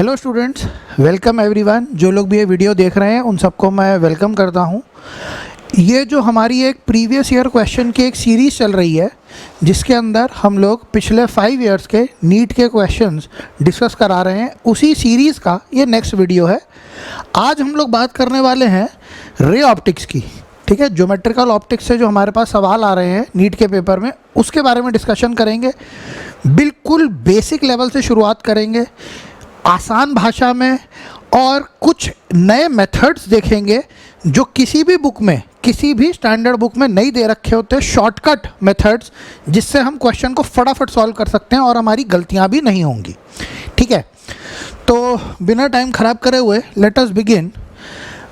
Hello students, welcome everyone. जो लोग भी ये वीडियो देख रहे हैं उन सबको मैं वेलकम करता हूँ। ये जो हमारी एक प्रीवियस ईयर क्वेश्चन की एक सीरीज़ चल रही है जिसके अंदर हम लोग पिछले 5 इयर्स के नीट के क्वेश्चंस डिस्कस करा रहे हैं, उसी सीरीज़ का ये नेक्स्ट वीडियो है। आज हम लोग बात करने वाले हैं रे ऑप्टिक्स की। ठीक है, ज्योमेट्रिकल ऑप्टिक्स से जो हमारे पास सवाल आ रहे हैं नीट के पेपर में उसके बारे में डिस्कशन करेंगे। बिल्कुल बेसिक लेवल से शुरुआत करेंगे, आसान भाषा में, और कुछ नए मेथड्स देखेंगे जो किसी भी बुक में, किसी भी स्टैंडर्ड बुक में नहीं दे रखे होते। शॉर्टकट मेथड्स जिससे हम क्वेश्चन को फटाफट सॉल्व कर सकते हैं और हमारी गलतियां भी नहीं होंगी। ठीक है, तो बिना टाइम ख़राब करे हुए लेट अस बिगिन।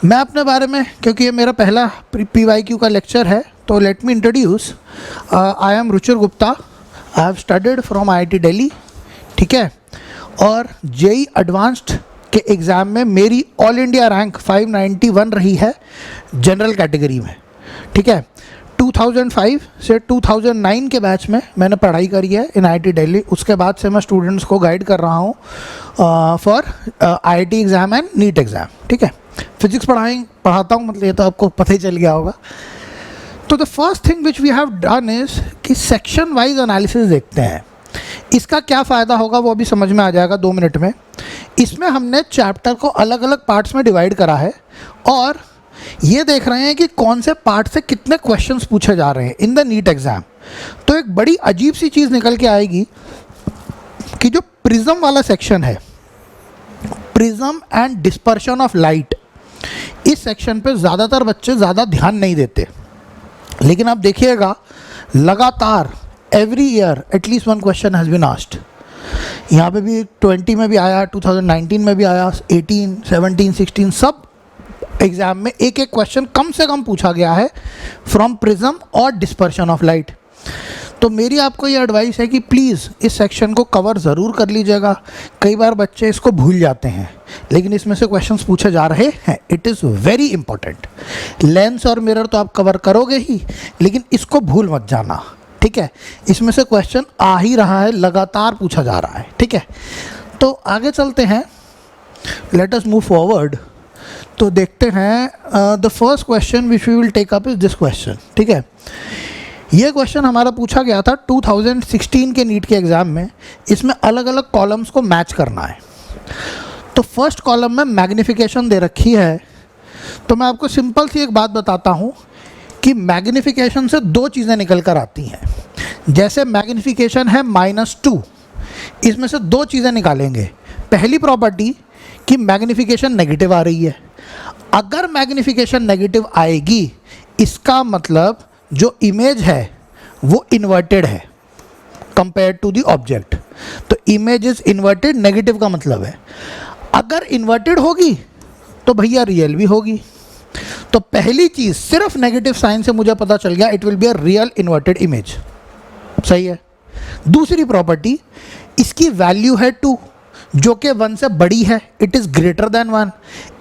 मैं अपने बारे में, क्योंकि ये मेरा पहला PYQ का लेक्चर है, तो let me introduce. I am Ruchir Gupta. I have studied from IIT Delhi. ठीक है, और JEE एडवांस्ड के एग्ज़ाम में मेरी ऑल इंडिया रैंक 591 रही है जनरल कैटेगरी में। ठीक है, 2005 से 2009 के बैच में मैंने पढ़ाई करी है इन IIT दिल्ली। उसके बाद से मैं स्टूडेंट्स को गाइड कर रहा हूँ for IIT exam and NEET exam. ठीक है, फिजिक्स पढ़ाता हूँ, मतलब ये तो आपको पता ही चल गया होगा। तो the first thing which we have done is कि सेक्शन वाइज एनालिसिस देखते हैं। इसका क्या फ़ायदा होगा वो अभी समझ में आ जाएगा 2 मिनट में। इसमें हमने चैप्टर को अलग अलग पार्ट्स में डिवाइड करा है और ये देख रहे हैं कि कौन से पार्ट से कितने क्वेश्चंस पूछे जा रहे हैं इन द नीट एग्ज़ाम। तो एक बड़ी अजीब सी चीज़ निकल के आएगी कि जो प्रिज्म वाला सेक्शन है, prism and dispersion of light, इस सेक्शन पे ज़्यादातर बच्चे ज़्यादा ध्यान नहीं देते। लेकिन आप देखिएगा लगातार every year at least 1 question has been asked. यहाँ पे भी 20 में भी आया, 2019 में भी आया, 18, 17, 16 सब एग्ज़ाम में एक एक क्वेश्चन कम से कम पूछा गया है फ्रॉम प्रिज्म और डिस्पर्शन ऑफ लाइट। तो मेरी आपको ये एडवाइस है कि प्लीज़ इस सेक्शन को कवर ज़रूर कर लीजिएगा। कई बार बच्चे इसको भूल जाते हैं, लेकिन इसमें से क्वेश्चंस पूछे जा रहे हैं। It is very important. Lens और मिरर तो आप कवर करोगे ही, लेकिन इसको भूल मत जाना। ठीक है, इसमें से क्वेश्चन आ ही रहा है, लगातार पूछा जा रहा है। ठीक है, तो आगे चलते हैं, लेट अस मूव फॉरवर्ड। तो देखते हैं the first question which we will take up is this question. ठीक है, ये क्वेश्चन हमारा पूछा गया था 2016 के नीट के एग्ज़ाम में। इसमें अलग अलग कॉलम्स को मैच करना है। तो फर्स्ट कॉलम में मैग्नीफिकेशन दे रखी है। तो मैं आपको सिंपल सी एक बात बताता हूँ कि मैग्नीफिकेशन से 2 चीज़ें निकल कर आती हैं। जैसे मैग्नीफिकेशन है -2, इसमें से 2 चीज़ें निकालेंगे। पहली प्रॉपर्टी कि मैग्नीफिकेशन नेगेटिव आ रही है। अगर मैग्नीफिकेशन नेगेटिव आएगी, इसका मतलब जो इमेज है वो इन्वर्टेड है कंपेयर टू द ऑब्जेक्ट। तो इमेज इज इन्वर्टेड, नेगेटिव का मतलब है। अगर इन्वर्टेड होगी तो भैया रियल भी होगी। तो पहली चीज़, सिर्फ नेगेटिव साइन से मुझे पता चल गया it will be a real inverted image. सही है। दूसरी प्रॉपर्टी, इसकी वैल्यू है 2 जो कि 1 से बड़ी है, इट इज़ ग्रेटर देन 1।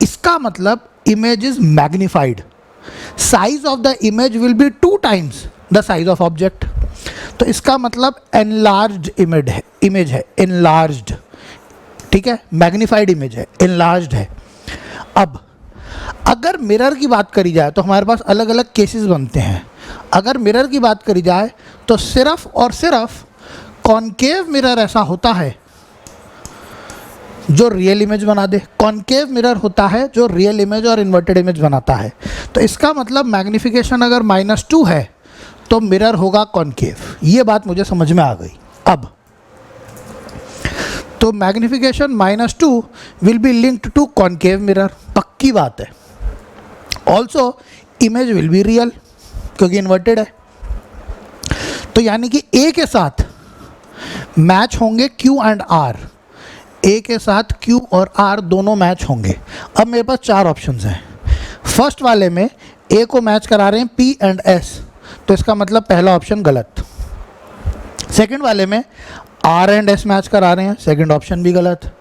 इसका मतलब image is magnified. Size of the image will be 2 times the size of object. तो इसका मतलब एनलार्ज्ड इमेज है, एनलार्ज्ड। ठीक है, मैग्नीफाइड इमेज है, एनलार्ज्ड है। अब अगर मिरर की बात करी जाए तो हमारे पास अलग अलग केसेस बनते हैं। अगर मिरर की बात करी जाए तो सिर्फ और सिर्फ कॉनकेव मिरर ऐसा होता है जो रियल इमेज बना दे। कॉनकेव मिरर होता है जो रियल इमेज और इन्वर्टेड इमेज बनाता है। तो इसका मतलब मैग्नीफिकेशन अगर -2 है तो मिरर होगा कॉनकेव। ये बात मुझे समझ में आ गई। अब तो magnification -2 will be linked to concave mirror, पक्की बात है। Also image will be real क्योंकि इन्वर्टेड है। तो यानी कि A के साथ मैच होंगे Q एंड R। A के साथ Q और R दोनों मैच होंगे। अब मेरे पास 4 ऑप्शंस हैं। फर्स्ट वाले में A को मैच करा रहे हैं P एंड S, तो इसका मतलब पहला ऑप्शन गलत। सेकंड वाले में R एंड S मैच करा रहे हैं, सेकंड ऑप्शन भी गलत।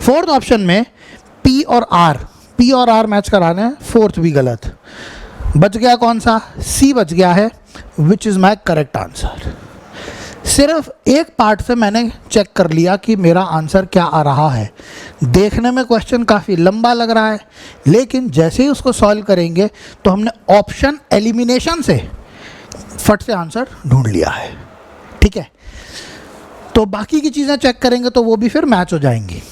फोर्थ ऑप्शन में P और R मैच करा रहे हैं, फोर्थ भी गलत। बच गया कौन सा? C बच गया है, which is my correct answer. सिर्फ एक पार्ट से मैंने चेक कर लिया कि मेरा आंसर क्या आ रहा है। देखने में क्वेश्चन काफ़ी लंबा लग रहा है, लेकिन जैसे ही उसको सॉल्व करेंगे तो हमने ऑप्शन एलिमिनेशन से फट से आंसर ढूंढ लिया है। ठीक है, तो बाकी की चीज़ें चेक करेंगे तो वो भी फिर मैच हो जाएंगी।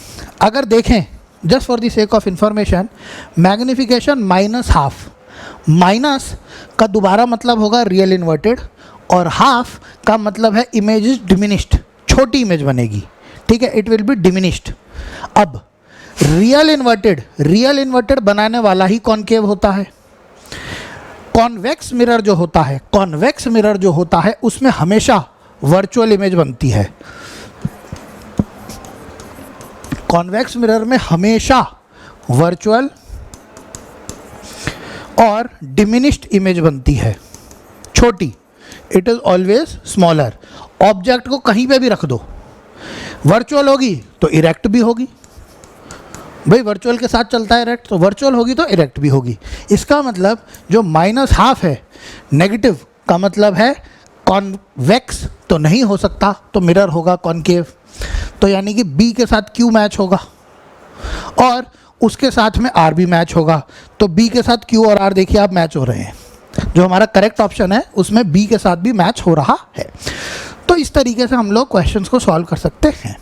अगर देखें, just for the sake of information, magnification minus half, minus का दोबारा मतलब होगा रियल इन्वर्टेड, और हाफ का मतलब है इमेज इज डिमिनिश्ड, छोटी इमेज बनेगी। ठीक है, इट विल बी डिमिनिश्ड। अब रियल इन्वर्टेड बनाने वाला ही कॉनकेव होता है। कॉन्वेक्स मिरर जो होता है उसमें हमेशा वर्चुअल इमेज बनती है। कॉन्वेक्स मिरर में हमेशा वर्चुअल और डिमिनिश्ड इमेज बनती है, छोटी। It is always smaller. Object को कहीं पे भी रख दो, वर्चुअल होगी तो इरेक्ट भी होगी। भाई वर्चुअल के साथ चलता है इरेक्ट, तो वर्चुअल होगी तो इरेक्ट भी होगी। इसका मतलब जो माइनस हाफ है, नेगेटिव का मतलब है कॉन्वेक्स तो नहीं हो सकता, तो मिरर होगा कॉनकेव। तो यानी कि बी के साथ क्यू मैच होगा और उसके साथ में आर भी मैच होगा। तो बी के साथ क्यू और आर देखिए आप मैच हो रहे हैं। जो हमारा करेक्ट ऑप्शन है उसमें बी के साथ भी मैच हो रहा है। तो इस तरीके से हम लोग क्वेश्चंस को सॉल्व कर सकते हैं।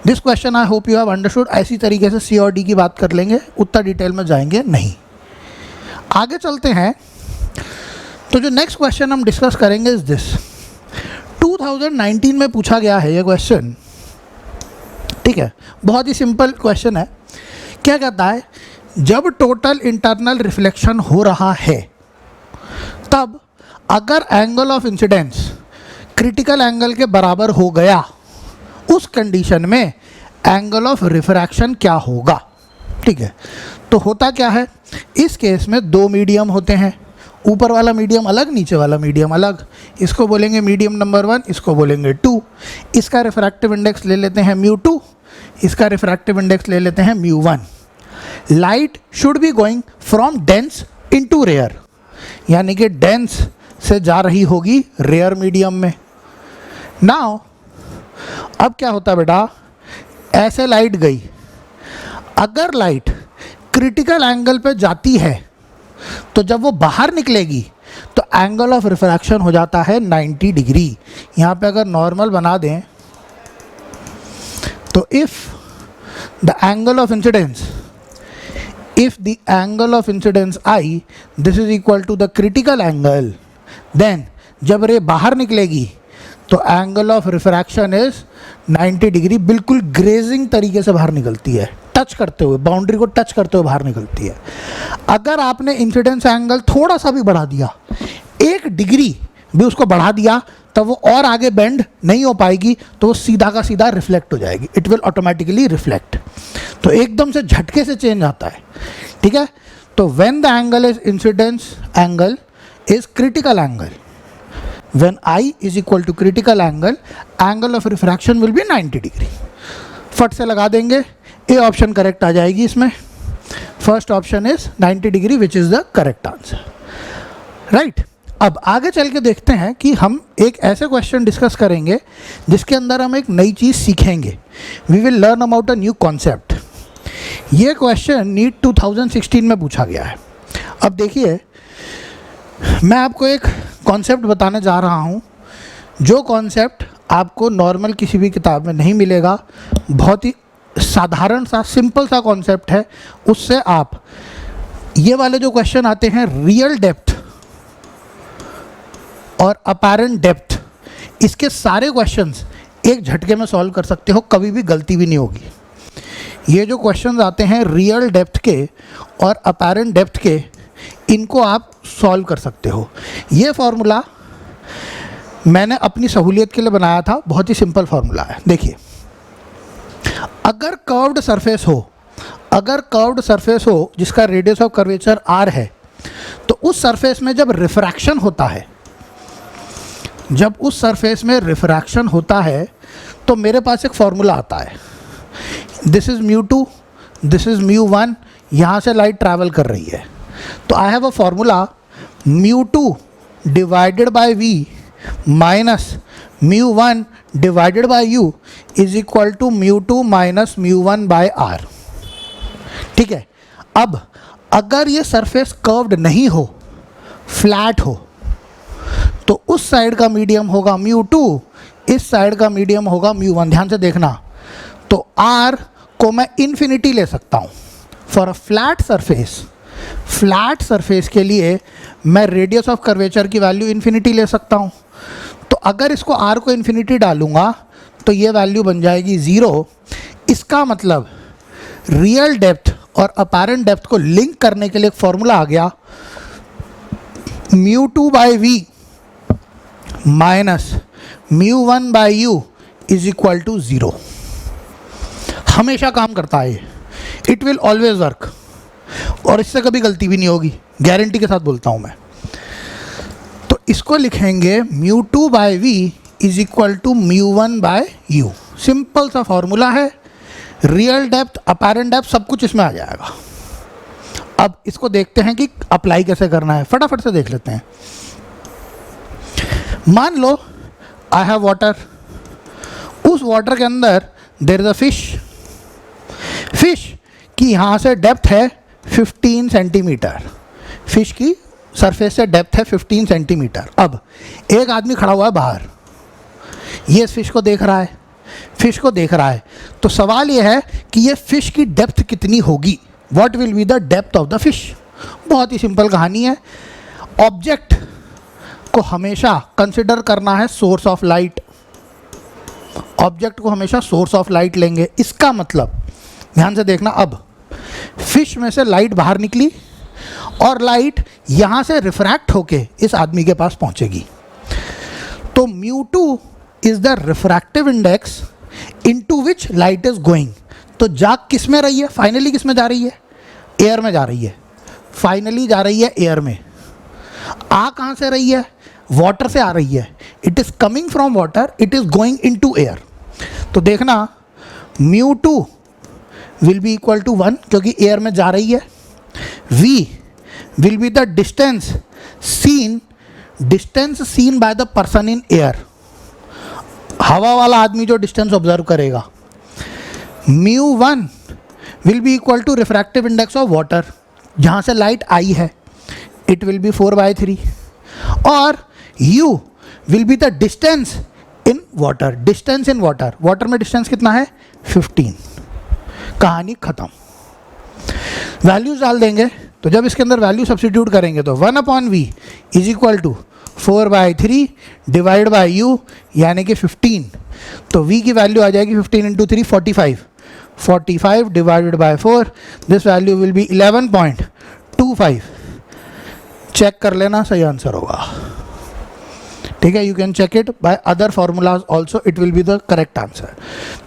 This question I hope you have understood. ऐसी तरीके से सी और डी की बात कर लेंगे, उतना डिटेल में जाएंगे नहीं। आगे चलते हैं। तो जो नेक्स्ट क्वेश्चन हम डिस्कस करेंगे इज दिस। 2019 में पूछा गया है ये क्वेश्चन। ठीक है, बहुत ही सिंपल क्वेश्चन है। क्या कहता है, जब टोटल इंटरनल रिफ्लेक्शन हो रहा है तब अगर angle of incidence critical angle के बराबर हो गया, उस कंडीशन में एंगल ऑफ रिफ्रैक्शन क्या होगा। ठीक है, तो होता क्या है, इस केस में दो मीडियम होते हैं, ऊपर वाला मीडियम अलग, नीचे वाला मीडियम अलग। इसको बोलेंगे मीडियम नंबर 1, इसको बोलेंगे 2। इसका रिफ्रैक्टिव इंडेक्स ले लेते हैं μ2, इसका रिफ्रैक्टिव इंडेक्स ले लेते हैं μ1। Light should be going from dense into rare, यानी कि डेंस से जा रही होगी रेयर मीडियम में। नाउ अब क्या होता बेटा, ऐसे लाइट गई, अगर लाइट क्रिटिकल एंगल पे जाती है तो जब वो बाहर निकलेगी तो एंगल ऑफ रिफ्रैक्शन हो जाता है 90 डिग्री। यहाँ पे अगर नॉर्मल बना दें तो if the angle of incidence I, this is equal to the critical angle, then जब रे बाहर निकलेगी तो angle of refraction is 90 degree, बिल्कुल ग्रेजिंग तरीके से बाहर निकलती है, टच करते हुए, बाउंड्री को टच करते हुए बाहर निकलती है। अगर आपने इंसिडेंस एंगल थोड़ा सा भी बढ़ा दिया, 1 डिग्री भी उसको बढ़ा दिया, तब वो और आगे बेंड नहीं हो पाएगी, तो वो सीधा का सीधा रिफ्लेक्ट हो जाएगी। It will automatically reflect. तो एकदम से झटके से चेंज आता है। ठीक है, तो when the angle is incidence angle is critical angle, when I is equal to critical angle, angle of refraction will be 90 degree. फट से लगा देंगे, ए ऑप्शन करेक्ट आ जाएगी इसमें। First option is 90 degree which is the correct answer, right. अब आगे चल के देखते हैं कि हम एक ऐसे क्वेश्चन डिस्कस करेंगे जिसके अंदर हम एक नई चीज़ सीखेंगे। We will learn about a new concept. ये क्वेश्चन नीट 2016 में पूछा गया है। अब देखिए, मैं आपको एक कॉन्सेप्ट बताने जा रहा हूँ, जो कॉन्सेप्ट आपको नॉर्मल किसी भी किताब में नहीं मिलेगा। बहुत ही साधारण सा, सिंपल सा कॉन्सेप्ट है। उससे आप ये वाले जो क्वेश्चन आते हैं, रियल डेप्थ और अपैरेंट डेप्थ, इसके सारे क्वेश्चंस एक झटके में सॉल्व कर सकते हो, कभी भी गलती भी नहीं होगी। ये जो क्वेश्चंस आते हैं रियल डेप्थ के और अपैरेंट डेप्थ के, इनको आप सॉल्व कर सकते हो। ये फार्मूला मैंने अपनी सहूलियत के लिए बनाया था, बहुत ही सिंपल फार्मूला है। देखिए, अगर कर्व्ड सरफेस हो जिसका रेडियस ऑफ कर्वेचर r है, तो उस सरफेस में जब रिफ्रैक्शन होता है, तो मेरे पास एक फार्मूला आता है। दिस इज μ2, दिस इज μ1, यहाँ से लाइट ट्रैवल कर रही है, तो I have a formula μ2 divided by v minus mu one divided by U is equal to mu two minus mu one by R. ठीक है, अब अगर ये सरफेस कर्व्ड नहीं हो, फ्लैट हो, तो उस साइड का मीडियम होगा म्यू टू, इस साइड का मीडियम होगा म्यू वन। ध्यान से देखना, तो आर को मैं इन्फिनिटी ले सकता हूँ for a flat surface. Flat surface के लिए मैं रेडियस ऑफ कर्वेचर की वैल्यू इन्फिनिटी ले सकता हूँ। तो अगर इसको आर को इन्फिनिटी डालूंगा तो ये वैल्यू बन जाएगी 0। इसका मतलब रियल डेप्थ और अपैरेंट डेप्थ को लिंक करने के लिए एक फॉर्मूला आ गया, mu two by V minus mu one by U is equal to 0। हमेशा काम करता है ये, इट विल ऑलवेज वर्क, और इससे कभी गलती भी नहीं होगी, गारंटी के साथ बोलता हूँ मैं। तो इसको लिखेंगे mu two by V is equal to mu one by U. Simple सा फॉर्मूला है, रियल डेप्थ अपैरेंट डेप्थ सब कुछ इसमें आ जाएगा। अब इसको देखते हैं कि अप्लाई कैसे करना है, फटाफट से देख लेते हैं। मान लो आई हैव वाटर, उस वाटर के अंदर there is a fish. Fish की यहाँ से डेप्थ है 15 सेंटीमीटर, फिश की सरफेस से डेप्थ है 15 सेंटीमीटर। अब एक आदमी खड़ा हुआ है बाहर, ये इस फिश को देख रहा है, फिश को देख रहा है, तो सवाल ये है कि ये फिश की डेप्थ कितनी होगी, what will be the depth of the fish. बहुत ही सिंपल कहानी है। ऑब्जेक्ट को हमेशा कंसिडर करना है सोर्स ऑफ लाइट, ऑब्जेक्ट को हमेशा सोर्स ऑफ लाइट लेंगे। इसका मतलब ध्यान से देखना, अब फिश में से लाइट बाहर निकली और लाइट यहाँ से रिफ्रैक्ट होके इस आदमी के पास पहुँचेगी। तो mu two is the refractive index into which light is going. तो जा किस में रही है, फाइनली किस में जा रही है, एयर में जा रही है, फाइनली जा रही है एयर में। आ कहाँ से रही है, वाटर से आ रही है, it is coming from water, it is going into air. तो देखना mu two will be equal to 1 क्योंकि एयर में जा रही है। v will be the distance seen by the person in air, हवा वाला आदमी जो डिस्टेंस ऑब्जर्व करेगा। Mu one will be equal to refractive index of water, जहाँ से लाइट आई है, इट विल बी 4/3, और u will be the distance in water, distance in water, water में डिस्टेंस कितना है 15। कहानी खत्म। वैल्यूज डाल देंगे, तो जब इसके अंदर वैल्यू सब्स्टिट्यूट करेंगे तो 1/v is equal to 4/3 divide by U, यानी कि 15। तो v की वैल्यू आ जाएगी 15 into 3 45 divided by 4, this value will be 11.25। Check कर लेना, सही आंसर होगा। ठीक है, you can check it by other formulas also, it will be the correct answer.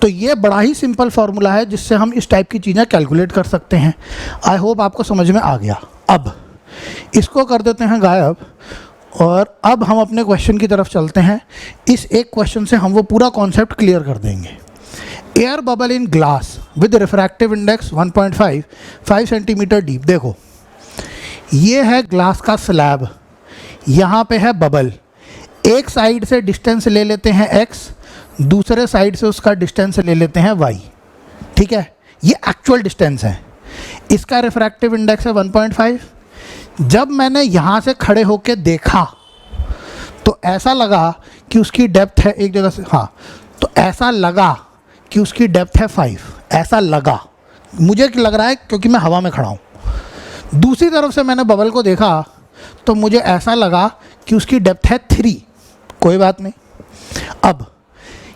तो ये बड़ा ही सिंपल फार्मूला है जिससे हम इस टाइप की चीज़ें कैलकुलेट कर सकते हैं। आई होप आपको समझ में आ गया। अब इसको कर देते हैं गायब, और अब हम अपने क्वेश्चन की तरफ चलते हैं। इस एक क्वेश्चन से हम वो पूरा कॉन्सेप्ट क्लियर कर देंगे। Air bubble in glass with refractive index 1.5 5 centimetre deep. देखो ये है ग्लास का स्लैब, यहाँ पे है बबल, एक साइड से डिस्टेंस ले लेते हैं x, दूसरे साइड से उसका डिस्टेंस ले लेते हैं y। ठीक है, ये एक्चुअल डिस्टेंस है, इसका रिफ्रैक्टिव इंडेक्स है 1.5। जब मैंने यहाँ से खड़े होके देखा तो ऐसा लगा कि उसकी डेप्थ है एक जगह से, हाँ, तो ऐसा लगा कि उसकी डेप्थ है 5, ऐसा लगा, मुझे लग रहा है क्योंकि मैं हवा में खड़ा हूँ। दूसरी तरफ से मैंने बबल को देखा तो मुझे ऐसा लगा कि उसकी डेप्थ है 3, कोई बात नहीं। अब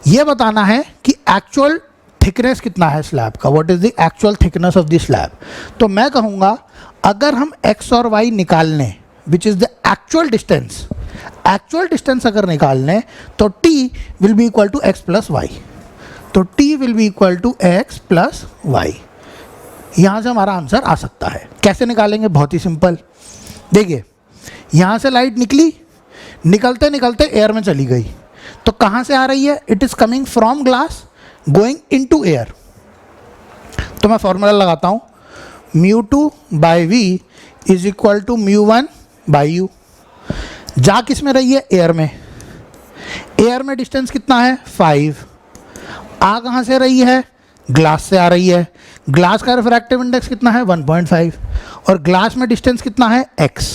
ये बताना है कि एक्चुअल थिकनेस कितना है स्लैब का, what is the actual thickness of the slab. तो मैं कहूँगा अगर हम x और y निकालने, which is the actual distance अगर निकालने, तो t will be equal to x plus Y. तो t will be equal to x plus Y. यहाँ से हमारा आंसर आ सकता है। कैसे निकालेंगे, बहुत ही सिंपल। देखिए यहाँ से लाइट निकली, निकलते निकलते एयर में चली गई, तो कहाँ से आ रही है, it is coming from glass going into air. तो मैं फॉर्मूला लगाता हूँ, mu two by V is equal to mu one by U. जा किस में रही है, एयर में, एयर में डिस्टेंस कितना है 5, आ कहाँ से रही है, ग्लास से आ रही है, ग्लास का रिफ्रैक्टिव इंडेक्स कितना है 1.5 और ग्लास में डिस्टेंस कितना है x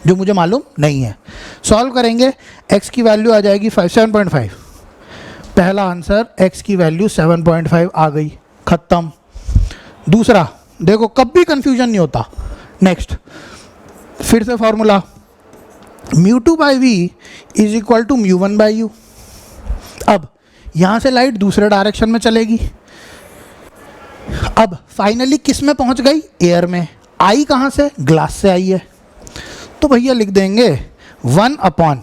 जो मुझे मालूम नहीं है। सॉल्व करेंगे x की वैल्यू आ जाएगी 7.5, पहला आंसर x की वैल्यू 7.5 आ गई, खत्म। दूसरा देखो कब भी कंफ्यूजन नहीं होता। नेक्स्ट फिर से formula μ2/v is equal to μ1/u। अब यहाँ से लाइट दूसरे डायरेक्शन में चलेगी। अब फाइनली किस में पहुँच गई, एयर में। आई कहाँ से, ग्लास से आई है, तो भैया लिख देंगे 1/,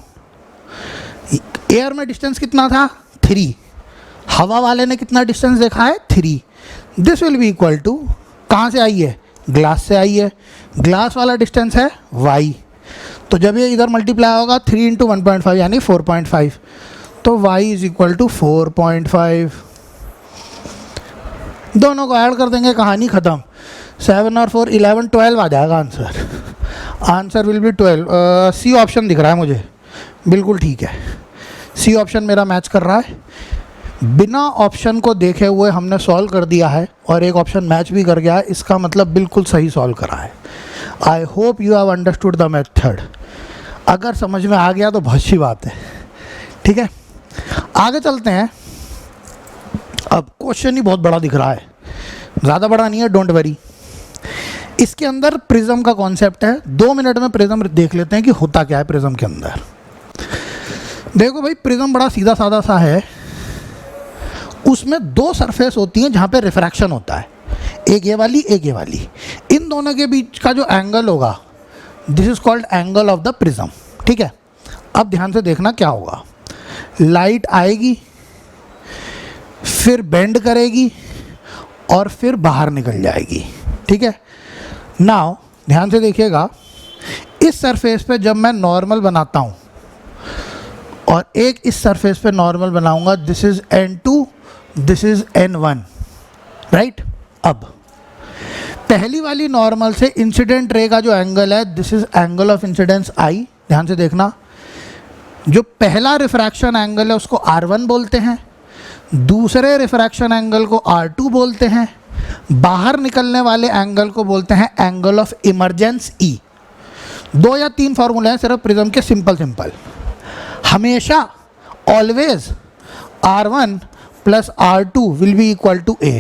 एयर में डिस्टेंस कितना था 3, हवा वाले ने कितना डिस्टेंस देखा है 3, this will be equal to, कहाँ से आई है, ग्लास से आई है, ग्लास वाला डिस्टेंस है y, तो जब ये इधर मल्टीप्लाई होगा 3 × 1.5 यानी 4.5, तो y इज इक्वल टू 4.5। दोनों को ऐड कर देंगे, कहानी ख़त्म। 7 और 4 11 12 आ जाएगा answer. Answer will be 12। C option दिख रहा है मुझे, बिल्कुल ठीक है, सी ऑप्शन मेरा मैच कर रहा है। बिना ऑप्शन को देखे हुए हमने सॉल्व कर दिया है और एक ऑप्शन मैच भी कर गया है, इसका मतलब बिल्कुल सही सॉल्व करा है। I hope you have understood the method. अगर समझ में आ गया तो बहुत अच्छी बात है, ठीक है। आगे चलते हैं। अब क्वेश्चन ही बहुत बड़ा दिख रहा है, ज़्यादा बड़ा नहीं है, डोंट वरी। इसके अंदर प्रिज्म का कॉन्सेप्ट है। 2 मिनट में प्रिज्म देख लेते हैं कि होता क्या है प्रिज्म के अंदर। देखो भाई, प्रिज्म बड़ा सीधा साधा सा है। उसमें 2 सरफेस होती हैं जहाँ पे रिफ्रैक्शन होता है, एक ये वाली एक ये वाली। इन दोनों के बीच का जो एंगल होगा, this is called angle of the prism, ठीक है। अब ध्यान से देखना क्या होगा। लाइट आएगी, फिर बेंड करेगी और फिर बाहर निकल जाएगी, ठीक है। नाउ ध्यान से देखिएगा, इस सरफेस पे जब मैं नॉर्मल बनाता हूँ और एक इस सरफेस पे नॉर्मल बनाऊंगा, this is n2, this is n1, right. अब पहली वाली नॉर्मल से इंसिडेंट रे का जो एंगल है, this is angle of incidence I। ध्यान से देखना, जो पहला रिफ्रैक्शन एंगल है उसको R1 बोलते हैं, दूसरे रिफ्रैक्शन एंगल को R2 बोलते हैं, बाहर निकलने वाले एंगल को बोलते हैं एंगल ऑफ इमरजेंस E। 2 या 3 फॉर्मूले हैं सिर्फ प्रिज्म के, सिंपल। हमेशा always R1 plus R2 will be equal to A,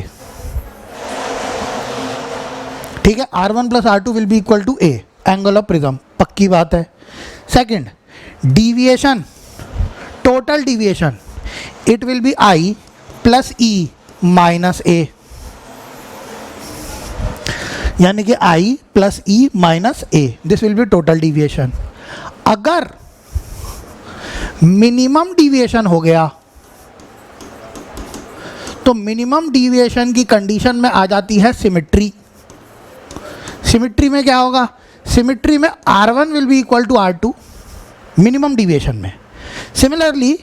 ठीक है। R1 plus R2 will be equal to A, angle of prism, पक्की बात है। Second, deviation, total deviation, it will be I plus E minus A, यानी कि I plus E minus A, this will be total deviation. अगर minimum deviation हो गया तो minimum deviation की कंडीशन में आ जाती है सिमिट्री। सिमिट्री में क्या होगा, सिमिट्री में R1 will be equal to R2 minimum deviation में। Similarly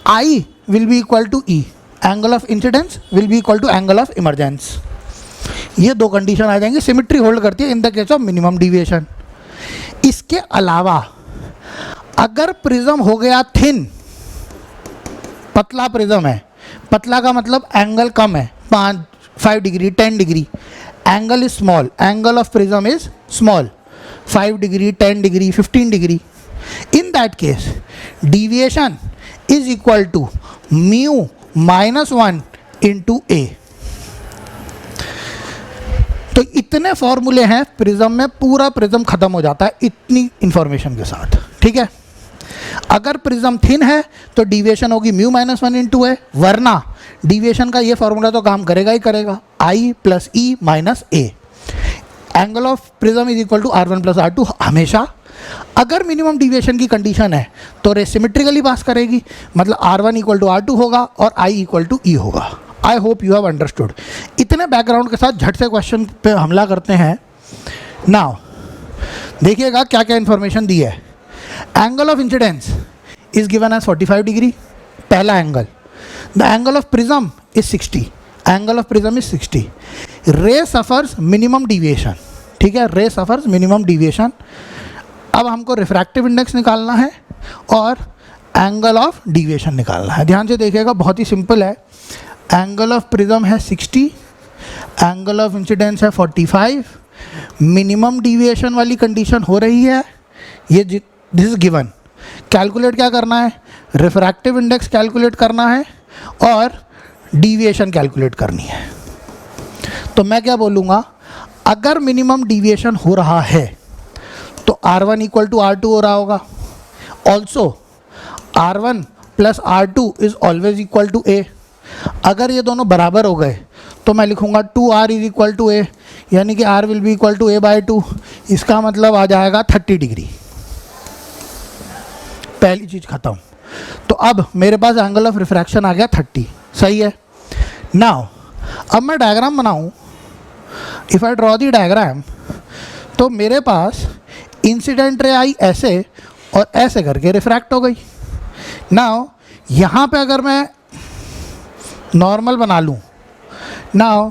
I will be equal to E, angle of incidence will be equal to angle of emergence. ये 2 कंडीशन आ जाएंगे, सिमिट्री होल्ड करती है in the case of minimum deviation. इसके अलावा अगर prism हो गया थिन, पतला प्रिज्म है, पतला का मतलब एंगल कम है, 5 degree 10 degree, angle is small, angle of prism is small, 5 degree 10 degree 15 degree. In that case deviation is equal to mu minus 1 into A। तो इतने फॉर्मूले हैं प्रिज्म में, पूरा प्रिज्म खत्म हो जाता है इतनी इंफॉर्मेशन के साथ, ठीक है। अगर प्रिज्म थिन है तो डिविएशन होगी म्यू माइनस 1 इंटू A, वरना डिविएशन का ये फॉर्मूला तो काम करेगा ही करेगा, I plus E minus A। Angle of prism is equal to R1 plus R2 हमेशा। अगर मिनिमम डिविएशन की कंडीशन है तो रे सिमेट्रिकली पास करेगी, मतलब R1 इक्वल टू R2 होगा और I इक्वल टू E होगा। आई होप यू हैव अंडरस्टूड। इतने बैकग्राउंड के साथ झट से क्वेश्चन पे हमला करते हैं। नाउ देखिएगा क्या क्या इन्फॉर्मेशन दी है। Angle of incidence is given as 45 degree, पहला angle. The angle of prism is 60, angle of prism is 60। Ray suffers minimum deviation, ठीक है, रे सफर्स मिनिमम डिविएशन। अब हमको रिफ्रैक्टिव इंडेक्स निकालना है और एंगल ऑफ डिविएशन निकालना है। ध्यान से देखिएगा, बहुत ही सिंपल है। एंगल ऑफ प्रिज्म है 60, एंगल ऑफ इंसिडेंस है 45, मिनिमम डिविएशन वाली कंडीशन हो रही है, ये दिस इज गिवन। कैलकुलेट क्या करना है, रिफ्रैक्टिव इंडेक्स कैलकुलेट करना है और डिविएशन कैलकुलेट करनी है। तो मैं क्या बोलूँगा, अगर मिनिमम डिविएशन हो रहा है तो R1 इक्वल टू R2 हो रहा होगा। Also R1 plus R2 is always equal to A। अगर ये दोनों बराबर हो गए तो मैं लिखूँगा 2R is equal to A, यानी कि R will be equal to A/2। इसका मतलब आ जाएगा 30 डिग्री। पहली चीज़ खत्म। तो अब मेरे पास एंगल ऑफ रिफ्रैक्शन आ गया 30, सही है। नाउ अब मैं डायग्राम बनाऊँ, if I draw the diagram, तो मेरे पास इंसिडेंट रे आई ऐसे और ऐसे करके रिफ्रैक्ट हो गई। नाउ यहाँ पे अगर मैं नॉर्मल बना लूँ, नाउ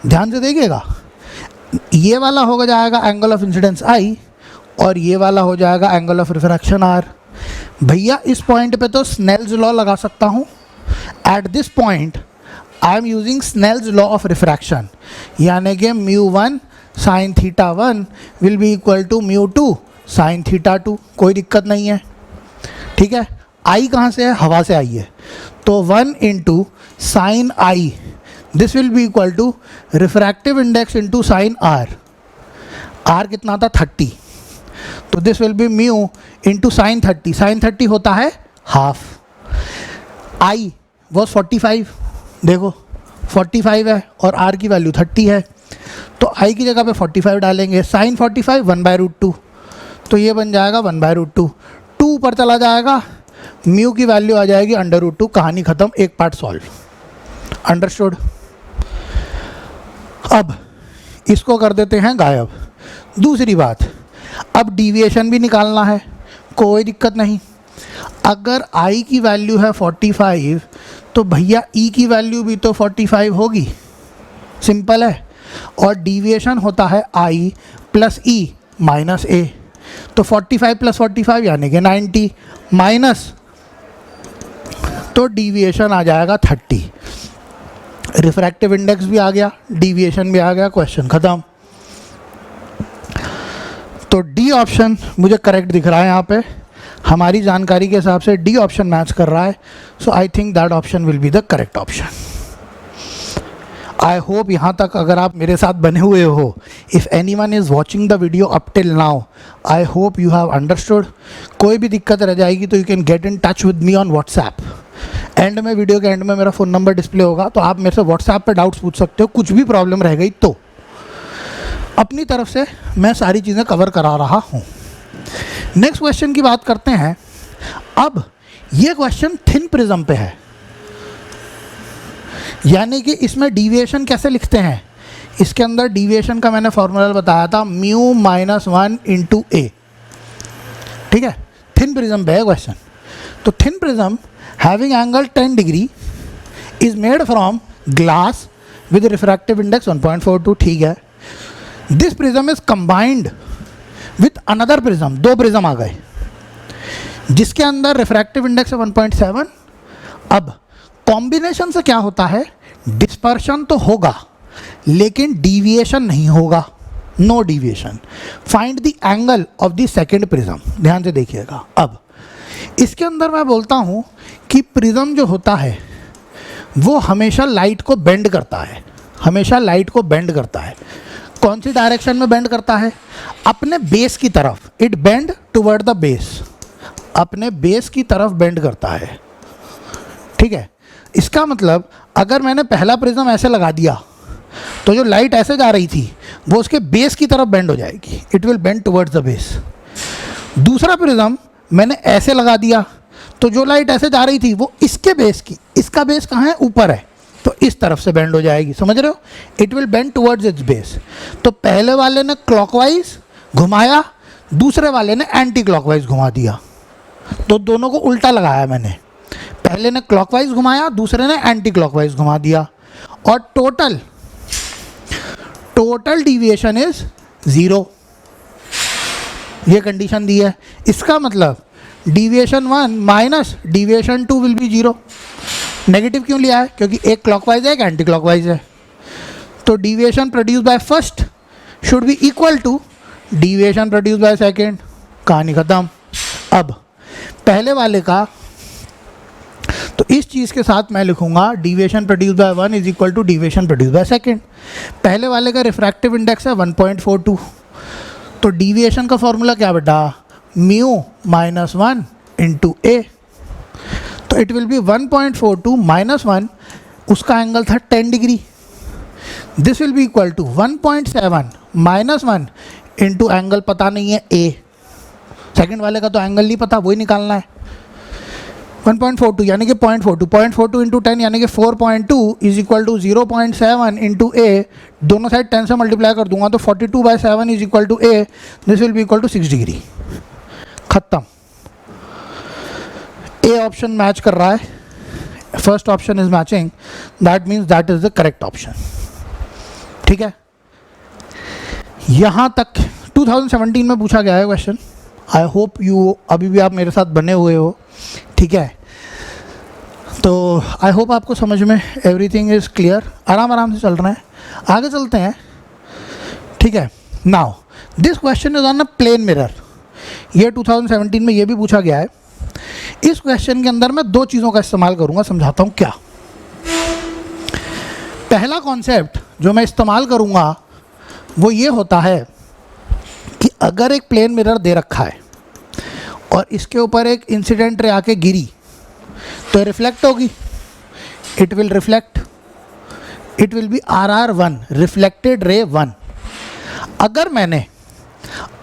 ध्यान से देखिएगा, ये वाला हो जाएगा एंगल ऑफ इंसिडेंस आई और ये वाला हो जाएगा एंगल ऑफ रिफ्रैक्शन आर। भैया इस पॉइंट पे तो स्नेल्स लॉ लगा सकता हूँ। At this point I am using Snell's law of refraction, यानी कि μ1 sin θ1 will be equal to μ2 sin θ2। कोई दिक्कत नहीं है, ठीक है। आई कहाँ से है, हवा से आई है, तो 1 into sine I, this will be equal to refractive index into sine R. R कितना था, 30, तो this will be mu into sine 30। Sine 30 होता है हाफ। आई वॉज 45, देखो 45 है और आर की वैल्यू 30 है, तो आई की जगह पे 45 डालेंगे। साइन 45 1/√2, तो ये बन जाएगा 1/√2। 2 ऊपर चला जाएगा, म्यू की वैल्यू आ जाएगी √2। कहानी ख़त्म, एक पार्ट सॉल्व। अंडरस्टूड। अब इसको कर देते हैं गायब। दूसरी बात, अब डिविएशन भी निकालना है, कोई दिक्कत नहीं। अगर आई की वैल्यू है 45 तो भैया ई की वैल्यू भी तो 45 होगी, सिंपल है। और डिविएशन होता है आई प्लस ई माइनस ए, तो 45 प्लस 45 यानी कि 90 माइनस, तो डिविएशन आ जाएगा 30। रिफ्रैक्टिव इंडेक्स भी आ गया, डिविएशन भी आ गया, क्वेश्चन ख़त्म। तो डी ऑप्शन मुझे करेक्ट दिख रहा है यहाँ पे, हमारी जानकारी के हिसाब से डी ऑप्शन मैच कर रहा है। So I think that option will be the correct option. I hope यहाँ तक अगर आप मेरे साथ बने हुए हो, if any one is watching the video up till now, I hope you have understood. कोई भी दिक्कत रह जाएगी तो you can get in touch with me on WhatsApp. End में, वीडियो के एंड में मेरा फ़ोन नंबर डिस्प्ले होगा, तो आप मेरे से व्हाट्सएप पे डाउट्स पूछ सकते हो। कुछ भी प्रॉब्लम रह गई तो अपनी तरफ से मैं सारी चीज़ें कवर करा रहा हूँ। नेक्स्ट क्वेश्चन की बात करते हैं। अब ये क्वेश्चन थिन प्रिज्म पे है, यानी कि इसमें डिविएशन कैसे लिखते हैं। इसके अंदर डिविएशन का मैंने फॉर्मूला बताया था, μ-1 इंटू ए, ठीक है। थिन प्रिज्म पे है क्वेश्चन। तो thin prism having angle 10 degree is made from glass with refractive index 1.42, ठीक है। This prism is combined with another prism, 2 prism आ गए जिसके अंदर रिफ्रैक्टिव इंडेक्स है 1.7। अब कॉम्बिनेशन से क्या होता है, डिस्पर्शन तो होगा लेकिन डिविएशन नहीं होगा, no deviation. Find the angle of the second prism. ध्यान से देखिएगा। अब इसके अंदर मैं बोलता हूँ कि प्रिज्म जो होता है वो हमेशा लाइट को बेंड करता है, हमेशा लाइट को बेंड करता है। कौन सी डायरेक्शन में बेंड करता है, अपने बेस की तरफ। It bend toward the base, अपने बेस की तरफ बेंड करता है, ठीक है। इसका मतलब अगर मैंने पहला प्रिज्म ऐसे लगा दिया तो जो लाइट ऐसे जा रही थी वो उसके बेस की तरफ बेंड हो जाएगी, it will bend towards the base. दूसरा प्रिज्म मैंने ऐसे लगा दिया तो जो लाइट ऐसे जा रही थी वो इसके बेस की, इसका बेस कहाँ है, ऊपर है, तो इस तरफ से बेंड हो जाएगी, समझ रहे हो। It will bend towards it's base. तो पहले वाले ने क्लॉकवाइज घुमाया, दूसरे वाले ने एंटी क्लॉकवाइज घुमा दिया, तो दोनों को उल्टा लगाया मैंने। पहले ने क्लॉकवाइज घुमाया, दूसरे ने एंटी क्लॉकवाइज घुमा दिया, और टोटल डिविएशन इज 0, ये कंडीशन दी है। इसका मतलब deviation 1 minus deviation 2 will B 0। Negative क्यों लिया है? क्योंकि एक क्लॉकवाइज है, एक एंटी क्लॉकवाइज है। तो deviation produce by first should be equal to deviation produce by second. कहानी खत्म। अब पहले वाले का, तो इस चीज़ के साथ मैं लिखूंगा deviation produce by 1 is equal to deviation produce by second. पहले वाले का रिफ्रैक्टिव इंडेक्स है 1.42, तो डिविएशन का फॉर्मूला क्या बेटा? म्यू माइनस 1 इंटू ए। तो इट विल बी 1.42 माइनस 1, उसका एंगल था 10 degree. This will be equal to 1.7 minus 1 into angle पता नहीं है ए। सेकेंड वाले का तो एंगल नहीं पता, वही निकालना है। 1.42 यानी कि 0.42 इंटू 10 यानी कि 4.2 is equal to 0.7 into A. दोनों साइड 10 से मल्टीप्लाई कर दूंगा तो 42/7 is equal to A. This will be equal to 6 degree. खत्म। ए ऑप्शन मैच कर रहा है, first option is matching, that means that is the correct option. ठीक है, यहाँ तक 2017 में पूछा गया है क्वेश्चन। आई होप यू अभी भी आप मेरे साथ बने हुए हो। ठीक है, तो आई होप आपको समझ में एवरीथिंग इज़ क्लियर। आराम आराम से चल रहे हैं, आगे चलते हैं। ठीक है, now this question is on a plane mirror. ये 2017 में ये भी पूछा गया है। इस क्वेश्चन के अंदर मैं दो चीज़ों का इस्तेमाल करूंगा, समझाता हूं क्या। पहला कॉन्सेप्ट जो मैं इस्तेमाल करूंगा वो ये होता है कि अगर एक प्लेन मिरर दे रखा है और इसके ऊपर एक इंसिडेंट रे आके गिरी तो रिफ्लेक्ट होगी। It will reflect, it will B RR1, reflected ray 1। अगर मैंने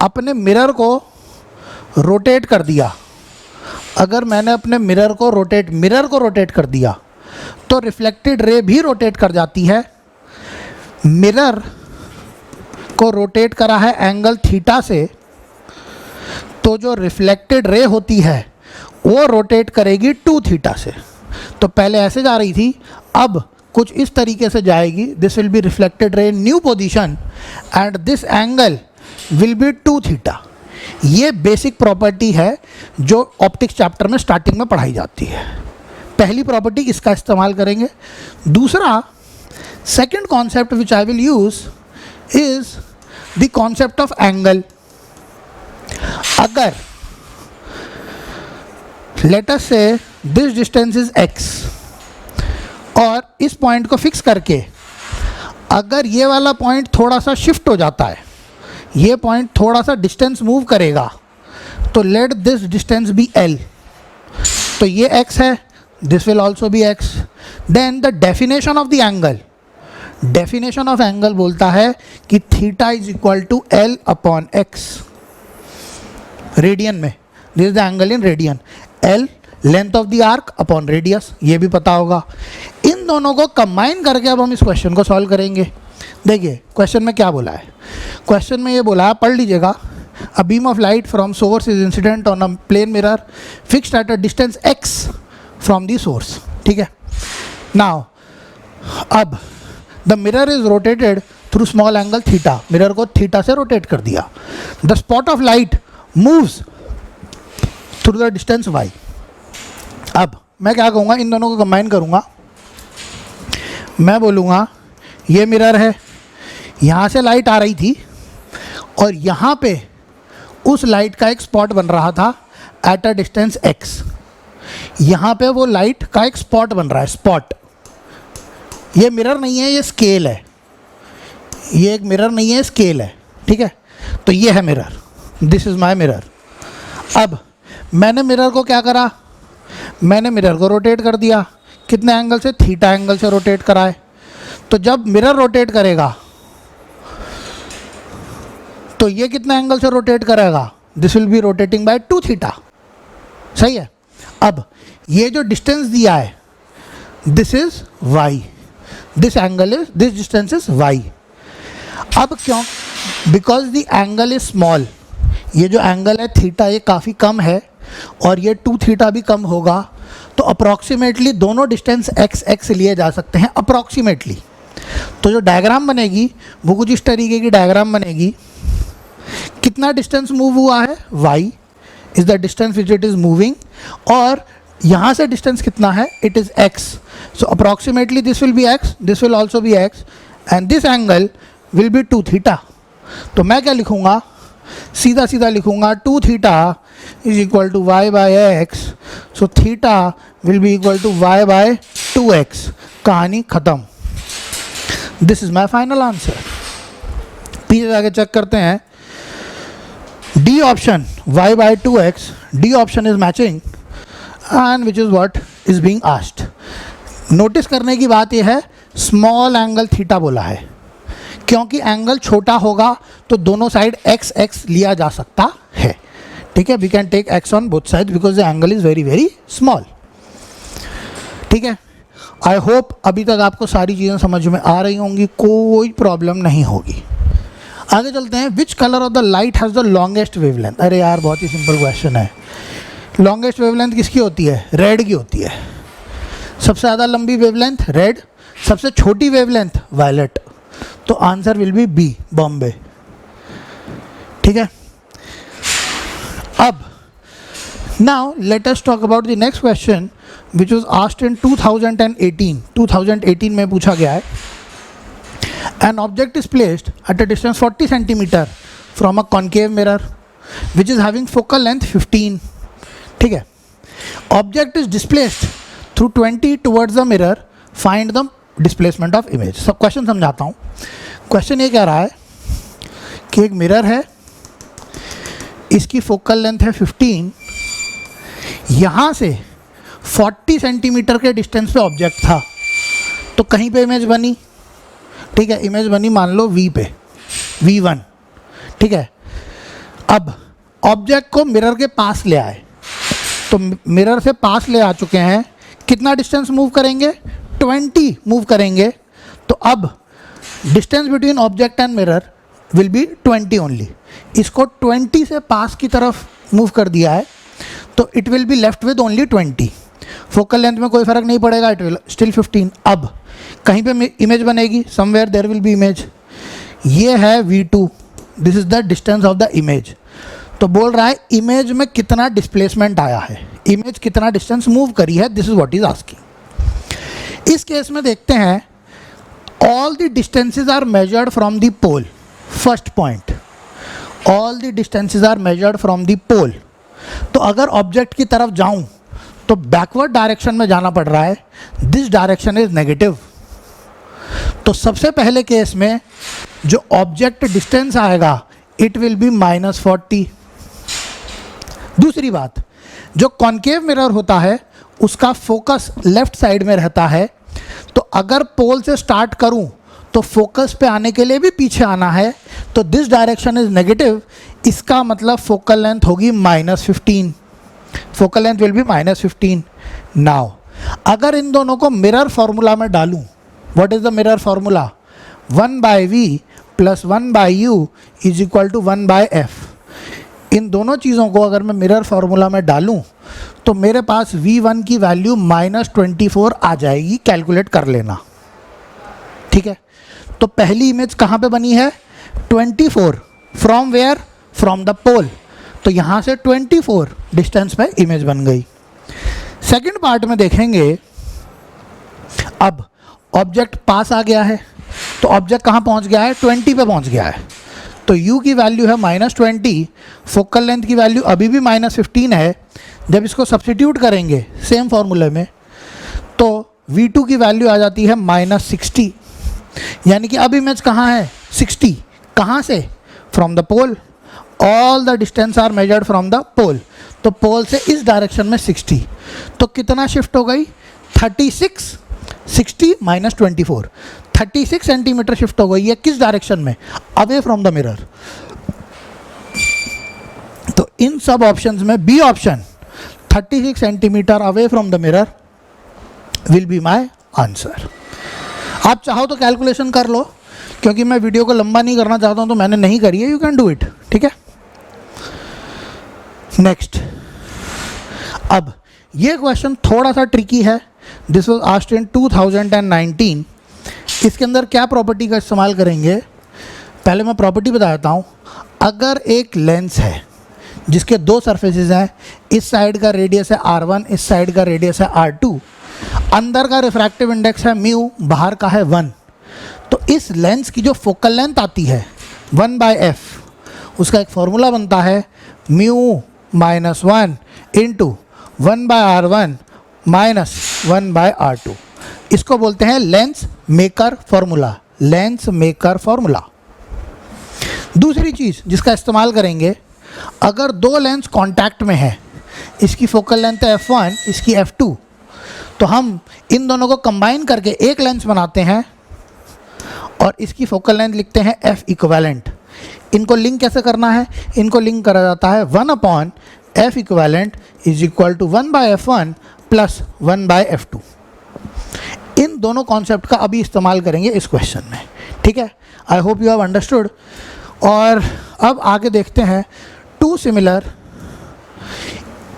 अपने मिरर को रोटेट कर दिया, अगर मैंने अपने मिरर को रोटेट कर दिया तो रिफ्लेक्टेड रे भी रोटेट कर जाती है। मिरर को रोटेट करा है एंगल थीटा से, तो जो रिफ्लेक्टेड रे होती है वो रोटेट करेगी 2 थीटा से। तो पहले ऐसे जा रही थी, अब कुछ इस तरीके से जाएगी। This will be reflected ray new position and this angle will be 2 theta. ये बेसिक प्रॉपर्टी है जो ऑप्टिक्स चैप्टर में स्टार्टिंग में पढ़ाई जाती है। पहली प्रॉपर्टी इसका इस्तेमाल करेंगे। दूसरा, second concept which I will use is the concept of angle. अगर लेट अस से दिस डिस्टेंस इज x और इस पॉइंट को फिक्स करके अगर ये वाला पॉइंट थोड़ा सा शिफ्ट हो जाता है, ये पॉइंट थोड़ा सा डिस्टेंस मूव करेगा, तो let this distance be l। तो ये x है, this will also be x। Then the definition of the angle, definition of angle बोलता है कि theta is equal to l upon x। Radian में, this is the angle in radian. l length of the arc upon radius, ये भी पता होगा। इन दोनों को कंबाइन करके अब हम इस क्वेश्चन को सॉल्व करेंगे। देखिए क्वेश्चन में क्या बोला है। क्वेश्चन में ये बोला है, पढ़ लीजिएगा। A beam of light from source is incident on a plane mirror fixed at a distance x from the source. ठीक है, नाउ अब the mirror is rotated through small angle theta. Mirror को थीटा से rotate कर दिया। The spot of light moves through the distance y। अब मैं क्या कहूँगा, इन दोनों को कंबाइन करूँगा। मैं बोलूँगा ये मिरर है, यहाँ से लाइट आ रही थी और यहाँ पे उस लाइट का एक स्पॉट बन रहा था एट अ डिस्टेंस x। यहाँ पे वो लाइट का एक स्पॉट बन रहा है, स्पॉट। ये मिरर नहीं है, ये स्केल है। ये एक मिरर नहीं है, स्केल है। ठीक है, तो ये है mirror, this is my mirror. अब मैंने मिरर को क्या करा, मैंने मिरर को रोटेट कर दिया। कितने एंगल से? थीटा एंगल से रोटेट करा है। तो जब मिरर रोटेट करेगा तो ये कितने एंगल से रोटेट करेगा? This will be rotating by 2 theta. सही है। अब ये जो डिस्टेंस दिया है, this is y, this angle is, this distance is y। अब क्यों? Because the angle is small. ये जो एंगल है थीटा, ये काफ़ी कम है और ये 2 थीटा भी कम होगा, तो अप्रॉक्सीमेटली दोनों डिस्टेंस x लिए जा सकते हैं, अप्रॉक्सीमेटली। तो जो डायग्राम बनेगी वो कुछ इस तरीके की डायग्राम बनेगी। कितना डिस्टेंस मूव हुआ है? y। Is the distance which it is moving, और यहाँ से डिस्टेंस कितना है, it is x. So approximately this will be x, this will also be x, and this angle will be 2 theta. तो मैं क्या लिखूँगा, सीधा सीधा लिखूँगा 2 theta is equal to y by x. So theta will be equal to y by 2x. कहानी ख़त्म. This is my final answer. पीछे जाके चेक करते हैं. D option y by 2x, D option is matching and which is what is being asked. Notice करने की बात यह है, स्मॉल एंगल थीटा बोला है, क्योंकि एंगल छोटा होगा तो दोनों साइड x x लिया जा सकता है. ठीक है, we can take x on both side because the angle is very very small. ठीक है, आई होप अभी तक आपको सारी चीज़ें समझ में आ रही होंगी, कोई प्रॉब्लम नहीं होगी. आगे चलते हैं. Which colour of the light has the longest wavelength. अरे यार बहुत ही सिंपल क्वेश्चन है. लॉन्गेस्ट वेवलेंथ किसकी होती है, रेड की होती है. सबसे ज़्यादा लंबी वेवलेंथ रेड, सबसे छोटी वेवलेंथ वायलेट. तो answer will be B, Bombay. ठीक है. अब now let us talk about the next question which was asked in 2018 में पूछा गया है. An object is placed at a distance 40 centimeter from a concave mirror which is having focal length 15. ठीक है. Object is displaced through 20 towards the mirror. Find the displacement of image. सब question समझाता हूँ. Question ये कह रहा है कि एक मिरर है, इसकी फोकल लेंथ है 15, यहाँ से 40 सेंटीमीटर के डिस्टेंस पे ऑब्जेक्ट था, तो कहीं पे इमेज बनी. ठीक है, इमेज बनी मान लो V पे, V1. ठीक है. अब ऑब्जेक्ट को मिरर के पास ले आए, तो मिरर से पास ले आ चुके हैं, कितना डिस्टेंस मूव करेंगे, 20 मूव करेंगे. तो अब distance between object and mirror will B 20 only. इसको 20 से पास की तरफ मूव कर दिया है, तो it will be left with only 20. Focal length में कोई फ़र्क नहीं पड़ेगा, इट विल स्टिल 15. अब कहीं पे इमेज बनेगी, somewhere there will be image. ये है V2, this is the distance of the image. तो बोल रहा है इमेज में कितना डिस्प्लेसमेंट आया है, इमेज कितना डिस्टेंस मूव करी है. This is what is asking. इस केस में देखते हैं, all the distances are measured from the pole. First point, all the distances are measured from the pole. तो अगर ऑब्जेक्ट की तरफ जाऊं तो बैकवर्ड डायरेक्शन में जाना पड़ रहा है. This direction is negative. तो सबसे पहले केस में जो ऑब्जेक्ट डिस्टेंस आएगा इट विल बी -40. दूसरी बात, जो कॉन्केव मिरर होता है उसका फोकस लेफ्ट साइड में रहता है, तो अगर पोल से स्टार्ट करूं तो फोकस पे आने के लिए भी पीछे आना है, तो दिस डायरेक्शन इज नेगेटिव. इसका मतलब फोकल लेंथ होगी -15. Focal length will be -15. Now अगर इन दोनों को मिरर फार्मूला में डालूं, what is the mirror formula, 1/v + 1/u is equal to 1/f. इन दोनों चीज़ों को अगर मैं मिरर फार्मूला में डालूं तो मेरे पास v1 की वैल्यू -24 आ जाएगी. कैलकुलेट कर लेना. ठीक है. तो पहली इमेज कहाँ पे बनी है, 24. From where, from the pole. तो यहाँ से 24 डिस्टेंस पे इमेज बन गई. सेकंड पार्ट में देखेंगे, अब ऑब्जेक्ट पास आ गया है, तो ऑब्जेक्ट कहाँ पहुँच गया है, 20 पे पहुँच गया है. तो u की वैल्यू है -20, फोकल लेंथ की वैल्यू अभी भी -15 है. जब इसको सब्स्टिट्यूट करेंगे सेम फार्मूले में, तो v2 की वैल्यू आ जाती है -60. यानी कि अब इमेज कहाँ है, 60. कहाँ से, from the pole. All the distance are measured from the pole. तो पोल से इस डायरेक्शन में 60. तो कितना शिफ्ट हो गई, 36. 60 - 24, 36 सेंटीमीटर शिफ्ट हो गई है. किस डायरेक्शन में, अवे फ्रॉम द मिरर. तो इन सब ऑप्शंस में B option 36 centimetre away from the mirror will be my answer. आप चाहो तो कैलकुलेशन कर लो, क्योंकि मैं वीडियो को लंबा नहीं करना चाहता हूं, तो मैंने नहीं करी है. You can do it. ठीक है. नेक्स्ट, अब ये क्वेश्चन थोड़ा सा ट्रिकी है. दिस वाज आस्क्ड इन 2019. इसके अंदर क्या प्रॉपर्टी का इस्तेमाल करेंगे, पहले मैं प्रॉपर्टी बता देता हूँ. अगर एक लेंस है जिसके दो सरफेसेस हैं, इस साइड का रेडियस है r1, इस साइड का रेडियस है r2, अंदर का रिफ्रैक्टिव इंडेक्स है म्यू, बाहर का है 1, तो इस लेंस की जो फोकल लेंथ आती है 1/f, उसका एक फॉर्मूला बनता है mu minus 1 into 1/r1 minus 1/r2। इसको बोलते हैं lens maker formula, lens maker formula. दूसरी चीज़ जिसका इस्तेमाल करेंगे, अगर दो लेंस कांटेक्ट में है, इसकी फोकल लेंथ है f1, इसकी f2, तो हम इन दोनों को कंबाइन करके एक लेंस बनाते हैं और इसकी फोकल लेंथ लिखते हैं f इक्विवेलेंट। इनको लिंक कैसे करना है? इनको लिंक करा जाता है 1/f equivalent is equal to 1/f1 plus 1/f2। इन दोनों कॉन्सेप्ट का अभी इस्तेमाल करेंगे इस क्वेश्चन में, ठीक है? I hope you have understood. और अब आगे देखते हैं, two similar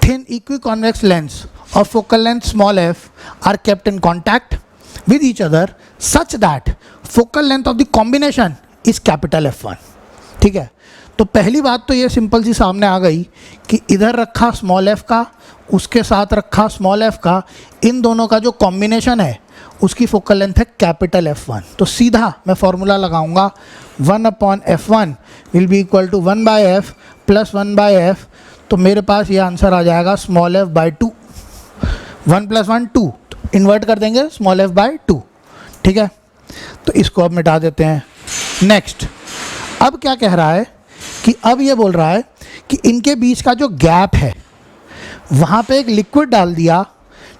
thin equiconvex lens of focal length small f are kept in contact with each other such that focal length of the combination is capital F1। ठीक है, तो पहली बात तो ये सिंपल सी सामने आ गई कि इधर रखा स्मॉल f का, उसके साथ रखा स्मॉल f का, इन दोनों का जो कॉम्बिनेशन है उसकी फोकल लेंथ है कैपिटल F1। तो सीधा मैं फॉर्मूला लगाऊंगा 1/f1 will be equal to 1/f plus 1/f, तो मेरे पास ये आंसर आ जाएगा स्मॉल f/2। 1 + 1 2, इन्वर्ट कर देंगे स्मॉल f/2, ठीक है? तो इसको अब मिटा देते हैं। नेक्स्ट, अब क्या कह रहा है कि अब ये बोल रहा है कि इनके बीच का जो गैप है वहाँ पे एक लिक्विड डाल दिया,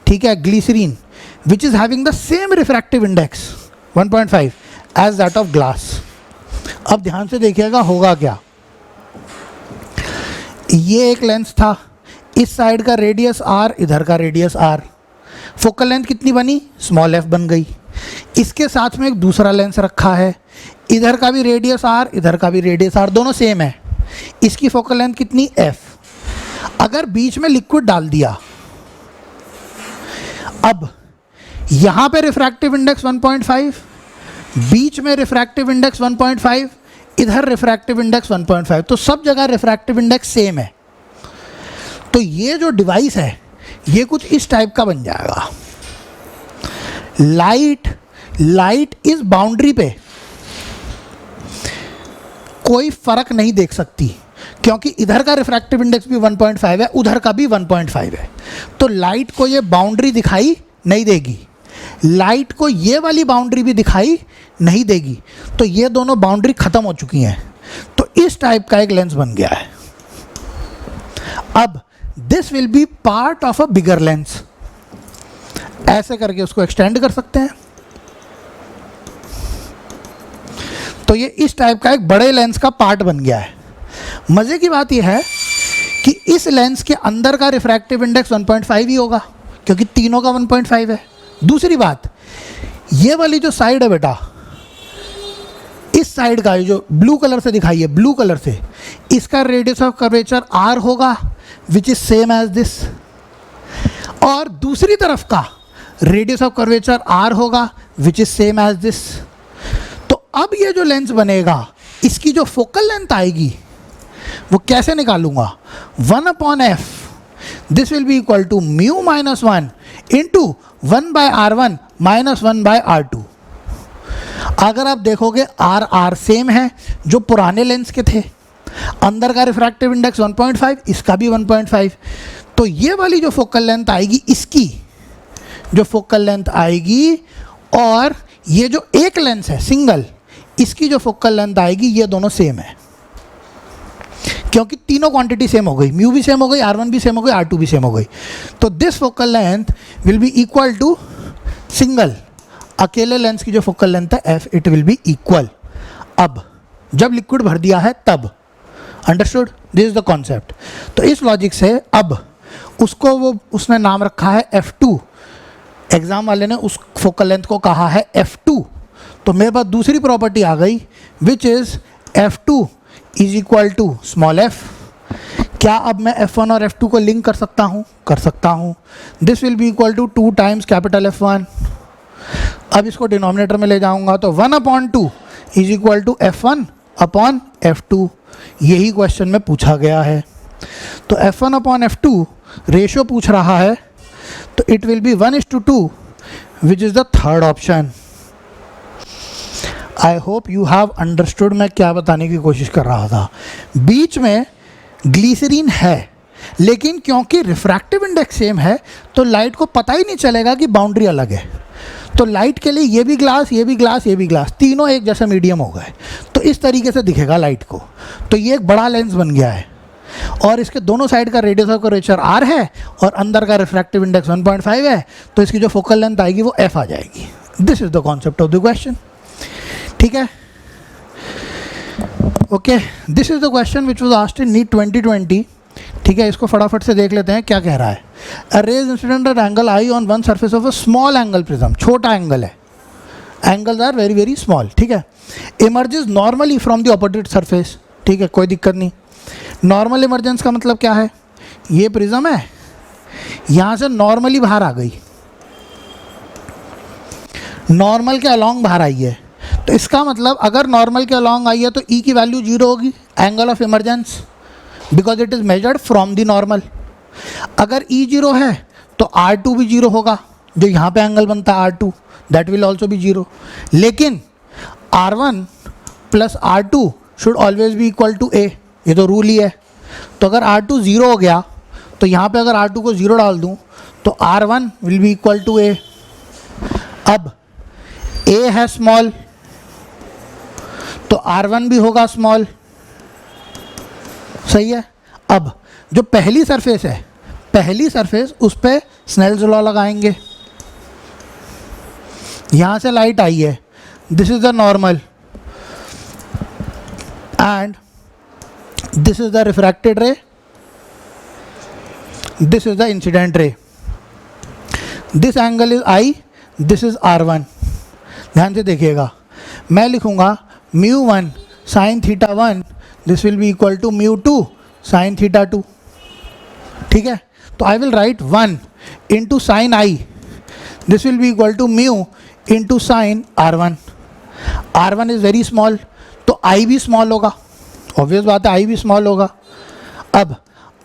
ठीक है, glycerine, which is having the same refractive index 1.5 as that of glass. अब ध्यान से देखिएगा होगा क्या। ये एक लेंस था, इस साइड का रेडियस r, इधर का रेडियस r, फोकल लेंथ कितनी बनी? स्मॉल f बन गई। इसके साथ में एक दूसरा लेंस रखा है, इधर का भी रेडियस r, इधर का भी रेडियस r, दोनों सेम है। इसकी फोकल लेंथ कितनी? f। अगर बीच में लिक्विड डाल दिया, अब यहाँ पे रिफ्रैक्टिव इंडेक्स 1.5, बीच में रिफ्रैक्टिव इंडेक्स 1.5, इधर रिफ्रैक्टिव इंडेक्स 1.5, तो सब जगह रिफ्रैक्टिव इंडेक्स सेम है। तो ये जो डिवाइस है ये कुछ इस टाइप का बन जाएगा। लाइट इस बाउंड्री पे कोई फर्क नहीं देख सकती, क्योंकि इधर का रिफ्रैक्टिव इंडेक्स भी 1.5 है, उधर का भी 1.5 है। तो लाइट को ये बाउंड्री दिखाई नहीं देगी, लाइट को ये वाली बाउंड्री भी दिखाई नहीं देगी। तो ये दोनों बाउंड्री खत्म हो चुकी हैं, तो इस टाइप का एक लेंस बन गया है। अब this will B part of a bigger lens, ऐसे करके उसको एक्सटेंड कर सकते हैं। तो ये इस टाइप का एक बड़े लेंस का पार्ट बन गया है। मजे की बात यह है कि इस लेंस के अंदर का रिफ्रैक्टिव इंडेक्स 1.5 ही होगा, क्योंकि तीनों का 1.5 है। दूसरी बात, ये वाली जो साइड है बेटा, इस साइड का जो ब्लू कलर से दिखाई है, ब्लू कलर से, इसका रेडियस ऑफ कर्वेचर r होगा, which is same as this, और दूसरी तरफ का रेडियस ऑफ कर्वेचर r होगा, which is same as this. तो अब ये जो लेंस बनेगा, इसकी जो फोकल लेंथ आएगी वो कैसे निकालूंगा? 1/f, this will be equal to mu minus 1 into 1/r1 minus 1/r2। अगर आप देखोगे r सेम है जो पुराने लेंस के थे, अंदर का रिफ्रैक्टिव इंडेक्स 1.5, इसका भी 1.5, तो ये वाली जो फोकल लेंथ आएगी, इसकी जो फोकल लेंथ आएगी, और ये जो एक लेंस है सिंगल, इसकी जो फोकल लेंथ आएगी, ये दोनों सेम है, क्योंकि तीनों क्वांटिटी सेम हो गई, म्यू भी सेम हो गई, r1 भी सेम हो गई, r2 भी सेम हो गई। तो this focal length will be equal to single, अकेले लेंस की जो फोकल लेंथ है f, it will be equal. अब जब लिक्विड भर दिया है तब, understood, this is the concept. तो इस लॉजिक से अब उसको उसने नाम रखा है f2, एग्जाम वाले ने उस फोकल लेंथ को कहा है f2। तो मेरे पास दूसरी प्रॉपर्टी आ गई, which is f2 is equal to small f। क्या अब मैं f1 और f2 को लिंक कर सकता हूँ? कर सकता हूँ। This will be equal to 2 times capital F1। अब इसको डिनोमिनेटर में ले जाऊंगा तो 1/2 is equal to f1 upon f2। यही क्वेश्चन में पूछा गया है। तो F1 अपॉन F2 रेशो पूछ रहा है, तो it will B 1:2, which is the third option. I hope you have understood मैं क्या बताने की कोशिश कर रहा था। बीच में ग्लिसरीन है, लेकिन क्योंकि रिफ्रैक्टिव इंडेक्स सेम है तो लाइट को पता ही नहीं चलेगा कि बाउंड्री अलग है। तो लाइट के लिए ये भी ग्लास, ये भी ग्लास, ये भी ग्लास, तीनों एक जैसा मीडियम हो गए, तो इस तरीके से दिखेगा लाइट को। तो ये एक बड़ा लेंस बन गया है और इसके दोनों साइड का रेडियस ऑफ कर्वेचर r है और अंदर का रिफ्रैक्टिव इंडेक्स 1.5 है, तो इसकी जो फोकल लेंथ आएगी वो f आ जाएगी। This is the concept of the question. ठीक है, okay, this is the question which was asked in NEET 2020। ठीक है, इसको फटाफट से देख लेते हैं क्या कह रहा है। A rays incident at angle I on one surface of a small angle prism, छोटा एंगल है, angles are very very small. ठीक है, emerges normally from the opposite surface. ठीक है, कोई दिक्कत नहीं। नॉर्मल इमरजेंस का मतलब क्या है, ये प्रिज्म है, यहाँ से नॉर्मली बाहर आ गई, नॉर्मल के अलॉन्ग बाहर आई है, तो इसका मतलब अगर नॉर्मल के अलॉन्ग आई है तो ई की वैल्यू 0 होगी, angle of emergence, because it is measured from the normal. अगर ई 0 है तो R2 भी 0 होगा, जो यहाँ पे एंगल बनता है R2, that will also B 0। लेकिन R1 plus R2 should always be equal to A, ये तो रूल ही है। तो अगर R2 0 हो गया तो यहाँ पे अगर R2 को 0 डाल दूँ तो R1 will be equal to A। अब A है स्मॉल तो R1 भी होगा स्मॉल, सही है। अब जो पहली सरफेस है, पहली सरफेस उस पर स्नेल्स लॉ लगाएंगे। यहाँ से लाइट आई है, this is the normal and this is the refracted ray, this is the incident ray, this angle is I, this is R1। ध्यान से देखिएगा, मैं लिखूंगा μ1 sin θ1, this will be equal to μ2 sin θ2। ठीक है, तो I will write 1 into sine I, this will be equal to μ into sine R1। R1 is very small, तो I भी स्मॉल होगा, ऑब्वियस बात है I भी स्मॉल होगा। अब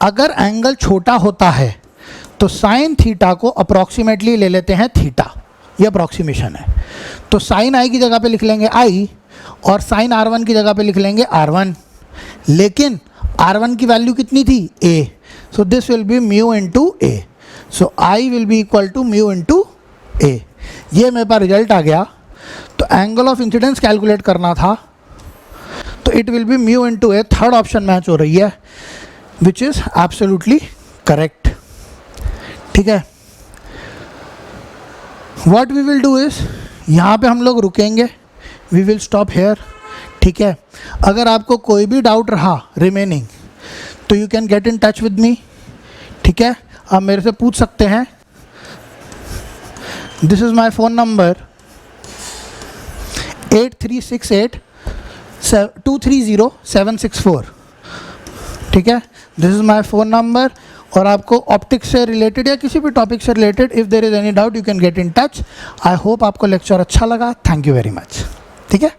अगर एंगल छोटा होता है तो साइन थीटा को अप्रॉक्सीमेटली ले लेते हैं थीटा, ये अप्रॉक्सीमेशन है। तो साइन I की जगह पे लिख लेंगे I और साइन R1 की जगह पे लिख लेंगे R1, लेकिन R1 की वैल्यू कितनी थी A, so this will be μ into A, so I will be equal to μ into A। ये मेरे पास रिजल्ट आ गया। तो एंगल ऑफ इंसिडेंस कैलकुलेट करना था, तो it will be μ into A, third option match हो रही है, विच इज़ एब्सोल्युटली करेक्ट। ठीक है, what we will do is, यहाँ पे हम लोग रुकेंगे, वी विल स्टॉप हेयर। ठीक है, अगर आपको कोई भी डाउट रहा रिमेनिंग तो you can get in touch with मी। ठीक है, आप मेरे से पूछ सकते हैं। This is my phone number 8368230764। ठीक है, this is my phone number. और आपको ऑप्टिक्स से रिलेटेड या किसी भी टॉपिक से related if there is any doubt you can get in touch. I hope आपको लेक्चर अच्छा लगा। Thank you very much. ठीक है।